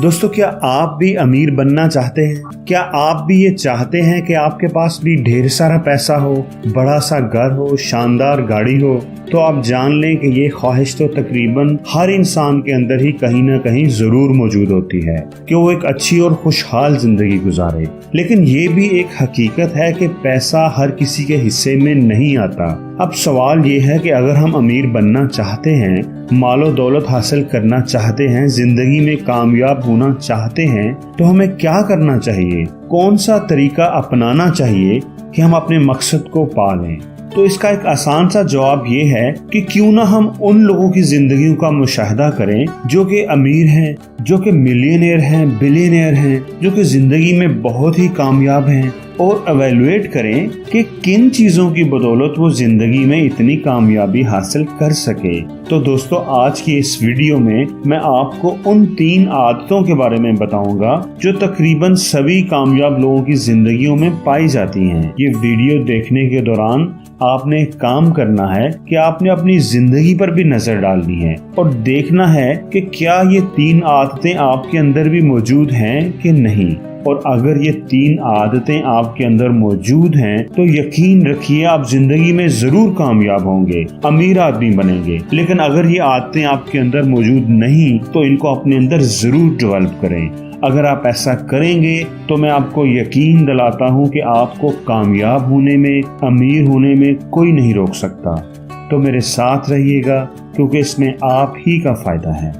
दोस्तों, क्या आप भी अमीर बनना चाहते हैं? क्या आप भी ये चाहते हैं कि आपके पास भी ढेर सारा पैसा हो, बड़ा सा घर हो, शानदार गाड़ी हो? तो आप जान लें कि ये ख्वाहिश तो तकरीबन हर इंसान के अंदर ही कहीं ना कहीं जरूर मौजूद होती है कि वो एक अच्छी और खुशहाल जिंदगी गुजारे। लेकिन ये भी एक हकीकत है कि पैसा हर किसी के हिस्से में नहीं आता। अब सवाल ये है कि अगर हम अमीर बनना चाहते हैं, मालो दौलत हासिल करना चाहते हैं, जिंदगी में कामयाब होना चाहते हैं, तो हमें क्या करना चाहिए? कौन सा तरीका अपनाना चाहिए कि हम अपने मकसद को पा लें? तो इसका एक आसान सा जवाब ये है कि क्यों ना हम उन लोगों की जिंदगियों का मुशाहिदा करें जो कि अमीर हैं, जो कि मिलियनेयर हैं, बिलियनेयर हैं, जो कि जिंदगी में बहुत ही कामयाब हैं, और एवेलुएट करें कि किन चीजों की बदौलत वो जिंदगी में इतनी कामयाबी हासिल कर सके। तो दोस्तों, आज की इस वीडियो में मैं आपको उन 3 आदतों के बारे में बताऊंगा जो तकरीबन सभी कामयाब लोगों की जिंदगियों में पाई जाती हैं। ये वीडियो देखने के दौरान आपने एक काम करना है कि आपने अपनी जिंदगी पर भी नजर डालनी है और देखना है कि क्या ये 3 आदतें आपके अंदर भी मौजूद हैं कि नहीं। और अगर ये 3 आदतें आपके अंदर मौजूद हैं तो यकीन रखिए आप जिंदगी में जरूर कामयाब होंगे, अमीर आदमी बनेंगे। लेकिन अगर ये आदतें आपके अंदर मौजूद नहीं तो इनको अपने अंदर जरूर डेवलप करें। अगर आप ऐसा करेंगे तो मैं आपको यकीन दिलाता हूँ कि आपको कामयाब होने में, अमीर होने में कोई नहीं रोक सकता। तो मेरे साथ रहिएगा क्योंकि इसमें आप ही का फायदा है।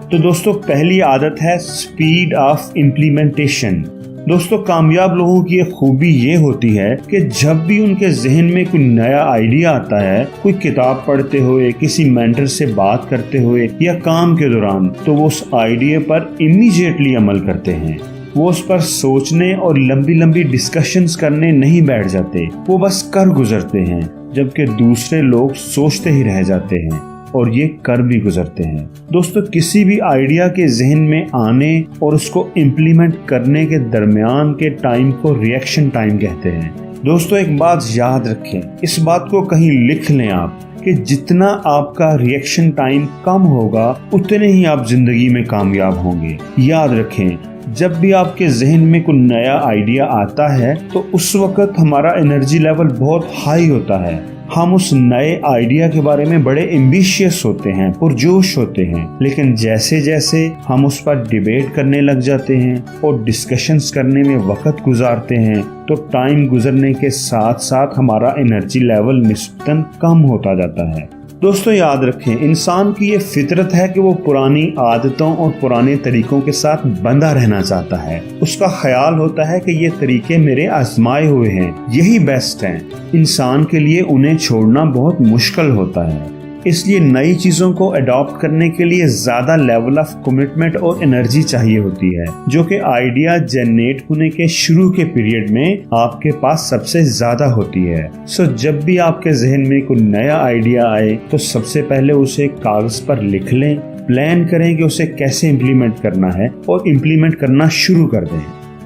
तो दोस्तों, पहली आदत है स्पीड ऑफ इम्प्लीमेंटेशन। दोस्तों, कामयाब लोगों की एक खूबी ये होती है कि जब भी उनके जहन में कोई नया आइडिया आता है, कोई किताब पढ़ते हुए, किसी मेंटर से बात करते हुए या काम के दौरान, तो वो उस आइडिया पर इमीडिएटली अमल करते हैं। वो उस पर सोचने और लंबी लंबी डिस्कशंस करने नहीं बैठ जाते, वो बस कर गुजरते हैं, जबकि दूसरे लोग सोचते ही रह जाते हैं और ये कर भी गुजरते हैं। दोस्तों, किसी भी आइडिया के जहन में आने और उसको इम्प्लीमेंट करने के दरमियान के टाइम को रिएक्शन टाइम कहते हैं। दोस्तों, एक बात याद रखें, इस बात को कहीं लिख लें आप कि जितना आपका रिएक्शन टाइम कम होगा उतने ही आप जिंदगी में कामयाब होंगे। याद रखें, जब भी आपके जहन में कोई नया आइडिया आता है तो उस वक्त हमारा एनर्जी लेवल बहुत हाई होता है। हम उस नए आइडिया के बारे में बड़े एम्बिशियस होते हैं, पुरजोश होते हैं। लेकिन जैसे जैसे हम उस पर डिबेट करने लग जाते हैं और डिस्कशंस करने में वक्त गुजारते हैं तो टाइम गुजरने के साथ साथ हमारा एनर्जी लेवल निस्बतन कम होता जाता है। दोस्तों, याद रखें, इंसान की ये फितरत है कि वो पुरानी आदतों और पुराने तरीकों के साथ बंधा रहना चाहता है। उसका ख्याल होता है कि ये तरीके मेरे आजमाए हुए हैं, यही बेस्ट हैं। इंसान के लिए उन्हें छोड़ना बहुत मुश्किल होता है। इसलिए नई चीजों को अडॉप्ट करने के लिए ज्यादा लेवल ऑफ कमिटमेंट और एनर्जी चाहिए होती है, जो कि आइडिया जनरेट होने के शुरू के पीरियड में आपके पास सबसे ज्यादा होती है। सो जब भी आपके जहन में कोई नया आइडिया आए तो सबसे पहले उसे कागज पर लिख लें, प्लान करें कि उसे कैसे इम्प्लीमेंट करना है और इम्प्लीमेंट करना शुरू कर दें।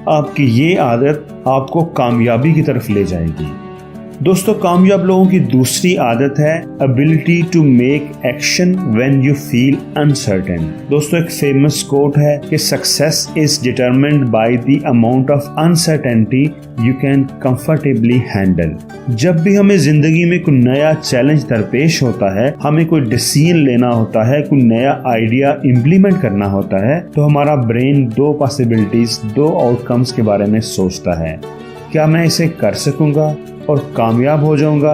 आपकी ये आदत आपको कामयाबी की तरफ ले जाएगी। दोस्तों, कामयाब लोगों की दूसरी आदत है ability to make action when you feel uncertain. दोस्तों, एक फेमस कोट है कि success is determined by the amount of uncertainty you can comfortably handle. जब भी हमें जिंदगी में कोई नया चैलेंज दरपेश होता है, हमें कोई डिसीजन लेना होता है, कोई नया आइडिया इम्प्लीमेंट करना होता है, तो हमारा ब्रेन 2 पॉसिबिलिटीज, 2 आउटकम्स के बारे में सोचता है। क्या मैं इसे कर सकूंगा और कामयाब हो जाऊंगा,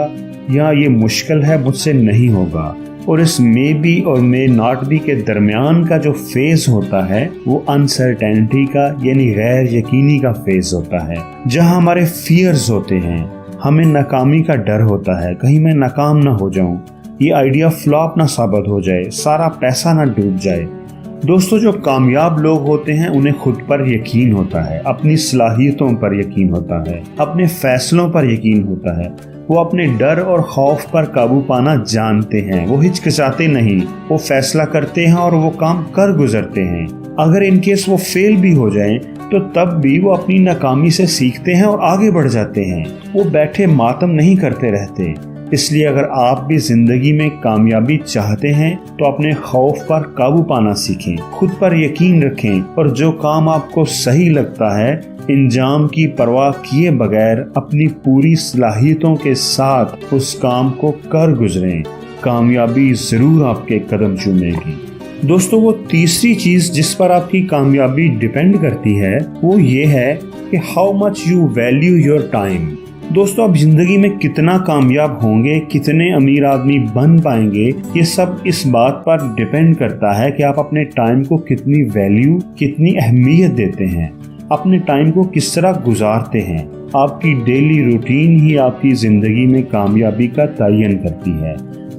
या ये मुश्किल है, मुझसे नहीं होगा। और इस मे बी और मे नॉट बी के दरमियान का जो फेज होता है वो अनसर्टेनिटी का यानी गैर यकीनी का फेज होता है, जहां हमारे फियर्स होते हैं, हमें नाकामी का डर होता है, कहीं मैं नाकाम ना हो जाऊं, ये आइडिया फ्लॉप ना साबित हो जाए, सारा पैसा ना डूब जाए। दोस्तों, जो कामयाब लोग होते हैं उन्हें खुद पर यकीन होता है, अपनी सलाहियतों पर यकीन होता है, अपने फैसलों पर यकीन होता है। वो अपने डर और खौफ पर काबू पाना जानते हैं, वो हिचकिचाते नहीं, वो फैसला करते हैं और वो काम कर गुजरते हैं। अगर इनकेस वो फेल भी हो जाएं तो तब भी वो अपनी नाकामी से सीखते हैं और आगे बढ़ जाते हैं। वो बैठे मातम नहीं करते रहते, اس لیے اگر آپ بھی زندگی میں کامیابی چاہتے ہیں تو اپنے خوف پر قابو پانا سیکھیں، خود پر یقین رکھیں اور جو کام آپ کو صحیح لگتا ہے انجام کی پرواہ کیے بغیر اپنی پوری صلاحیتوں کے ساتھ اس کام کو کر گزریں۔ کامیابی ضرور آپ کے قدم چومے گی۔ دوستو، وہ تیسری چیز جس پر آپ کی کامیابی ڈیپینڈ کرتی ہے وہ یہ ہے کہ how much you value your time. دوستو، آپ زندگی میں کتنا کامیاب ہوں گے، کتنے امیر آدمی بن پائیں گے، یہ سب اس بات پر ڈیپینڈ کرتا ہے کہ آپ اپنے ٹائم کو کتنی ویلیو، کتنی اہمیت دیتے ہیں، اپنے ٹائم کو کس طرح گزارتے ہیں۔ آپ کی ڈیلی روٹین ہی آپ کی زندگی میں کامیابی کا تعین کرتی ہے۔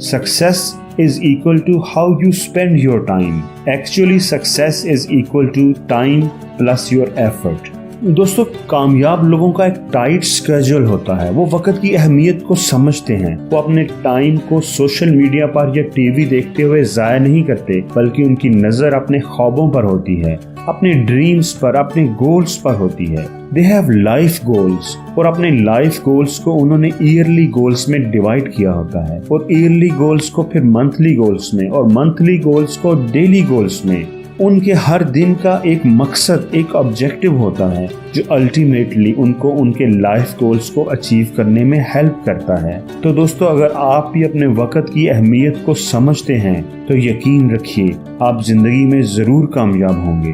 Success is equal to how you spend your time. Actually, success is equal to time plus your effort. دوستو، کامیاب لوگوں کا ایک ٹائٹ اسکیجول ہوتا ہے، وہ وقت کی اہمیت کو سمجھتے ہیں، وہ اپنے ٹائم کو سوشل میڈیا پر یا ٹی وی دیکھتے ہوئے ضائع نہیں کرتے، بلکہ ان کی نظر اپنے خوابوں پر ہوتی ہے، اپنے ڈریمز پر، اپنے گولز پر ہوتی ہے۔ They have life goals، اور اپنے لائف گولز کو انہوں نے ایئرلی گولز میں ڈیوائڈ کیا ہوتا ہے، اور ایئرلی گولز کو پھر منتھلی گولز میں، اور منتھلی گولز کو ڈیلی گولز میں۔ ان کے ہر دن کا ایک مقصد، ایک آبجیکٹو ہوتا ہے جو الٹیمیٹلی ان کو ان کے لائف گولز کو اچیو کرنے میں ہیلپ کرتا ہے۔ تو دوستو، اگر آپ بھی اپنے وقت کی اہمیت کو سمجھتے ہیں تو یقین رکھیے آپ زندگی میں ضرور کامیاب ہوں گے۔